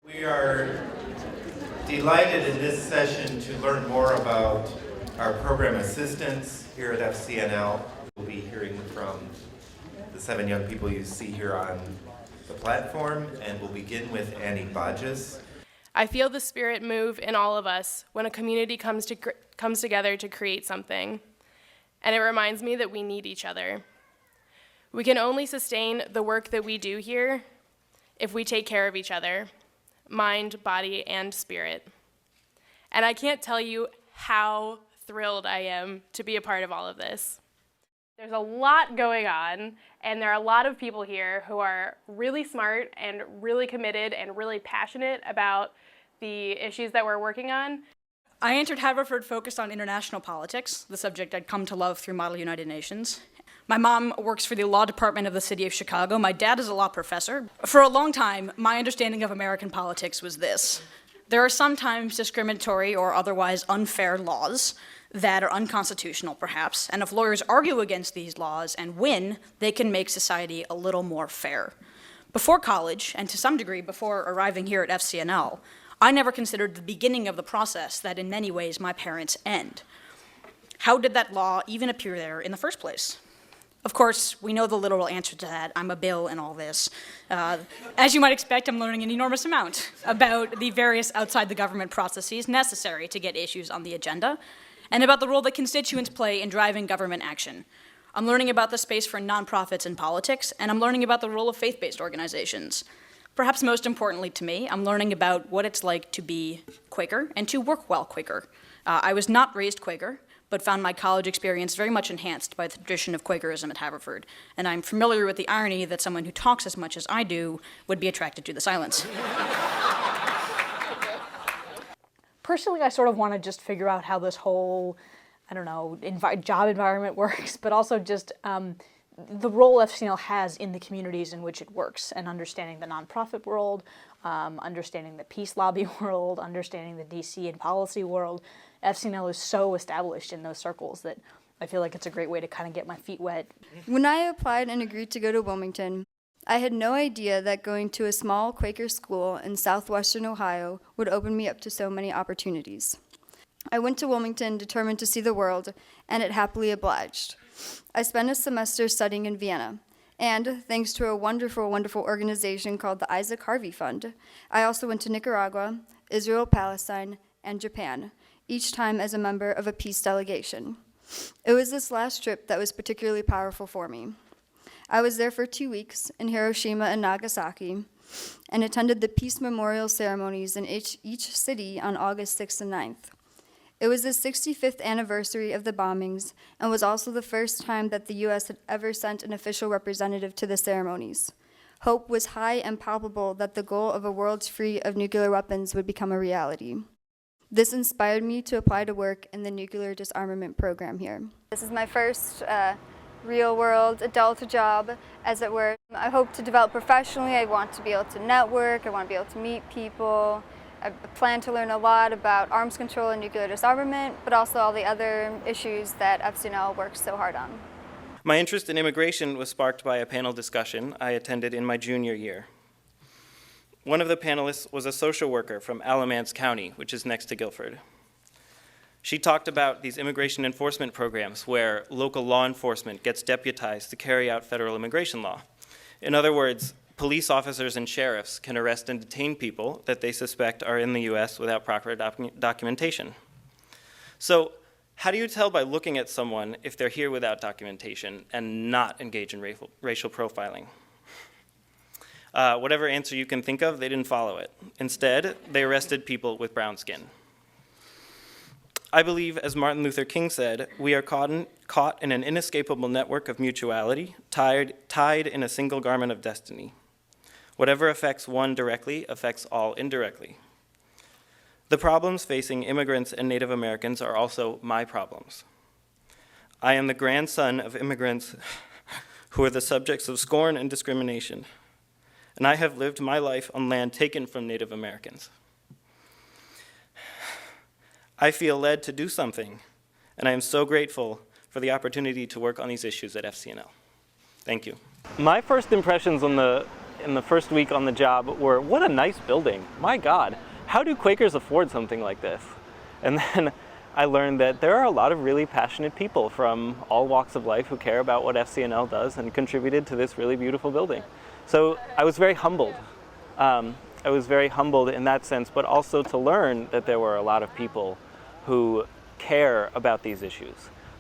We are delighted in this session to learn more about our program assistants here at FCNL. We'll be hearing from the 7 young people you see here on the platform, and we'll begin with Annie Bodges. I feel the spirit move in all of us when a community comes together to create something, and it reminds me that we need each other. We can only sustain the work that we do here if we take care of each other, mind, body, and spirit. And I can't tell you how thrilled I am to be a part of all of this. There's a lot going on, and there are a lot of people here who are really smart and really committed and really passionate about the issues that we're working on. I entered Haverford focused on international politics, the subject I'd come to love through Model United Nations. My mom works for the law department of the city of Chicago. My dad is a law professor. For a long time, my understanding of American politics was this. There are sometimes discriminatory or otherwise unfair laws that are unconstitutional, perhaps, and if lawyers argue against these laws and win, they can make society a little more fair. Before college, and to some degree before arriving here at FCNL, I never considered the beginning of the process that in many ways my parents end. How did that law even appear there in the first place? Of course, we know the literal answer to that. I'm a Bill in all this. As you might expect, I'm learning an enormous amount about the various outside the government processes necessary to get issues on the agenda, and about the role that constituents play in driving government action. I'm learning about the space for nonprofits in politics, and I'm learning about the role of faith-based organizations. Perhaps most importantly to me, I'm learning about what it's like to be Quaker and to work while Quaker. I was not raised Quaker, but found my college experience very much enhanced by the tradition of Quakerism at Haverford. And I'm familiar with the irony that someone who talks as much as I do would be attracted to the silence. Personally, I sort of want to just figure out how this whole, job environment works, but also just the role FCNL has in the communities in which it works, and understanding the nonprofit world, understanding the peace lobby world, understanding the DC and policy world. FCNL is so established in those circles that I feel like it's a great way to kind of get my feet wet. When I applied and agreed to go to Wilmington, I had no idea that going to a small Quaker school in southwestern Ohio would open me up to so many opportunities. I went to Wilmington determined to see the world, and it happily obliged. I spent a semester studying in Vienna, and thanks to a wonderful, wonderful organization called the Isaac Harvey Fund, I also went to Nicaragua, Israel, Palestine, and Japan, each time as a member of a peace delegation. It was this last trip that was particularly powerful for me. I was there for 2 weeks in Hiroshima and Nagasaki and attended the peace memorial ceremonies in each city on August 6th and 9th. It was the 65th anniversary of the bombings and was also the first time that the U.S. had ever sent an official representative to the ceremonies. Hope was high and palpable that the goal of a world free of nuclear weapons would become a reality. This inspired me to apply to work in the nuclear disarmament program here. This is my first real-world adult job, as it were. I hope to develop professionally. I want to be able to network. I want to be able to meet people. I plan to learn a lot about arms control and nuclear disarmament, but also all the other issues that FCNL works so hard on. My interest in immigration was sparked by a panel discussion I attended in my junior year. One of the panelists was a social worker from Alamance County, which is next to Guilford. She talked about these immigration enforcement programs where local law enforcement gets deputized to carry out federal immigration law. In other words, police officers and sheriffs can arrest and detain people that they suspect are in the U.S. without proper documentation. So, how do you tell by looking at someone if they're here without documentation and not engage in racial profiling? Whatever answer you can think of, they didn't follow it. Instead, they arrested people with brown skin. I believe, as Martin Luther King said, we are caught in an inescapable network of mutuality, tied in a single garment of destiny. Whatever affects one directly affects all indirectly. The problems facing immigrants and Native Americans are also my problems. I am the grandson of immigrants who are the subjects of scorn and discrimination, and I have lived my life on land taken from Native Americans. I feel led to do something, and I am so grateful for the opportunity to work on these issues at FCNL. Thank you. My first impressions on the in the first week on the job were, what a nice building. My God, how do Quakers afford something like this? And then I learned that there are a lot of really passionate people from all walks of life who care about what FCNL does and contributed to this really beautiful building. So I was very humbled. I was very humbled in that sense, but also to learn that there were a lot of people who care about these issues,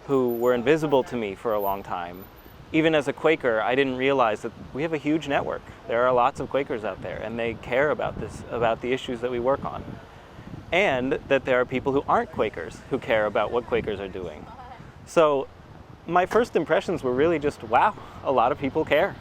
who were invisible to me for a long time. Even as a Quaker, I didn't realize that we have a huge network. There are lots of Quakers out there, and they care about this, about the issues that we work on. And that there are people who aren't Quakers who care about what Quakers are doing. So my first impressions were really just, wow, a lot of people care.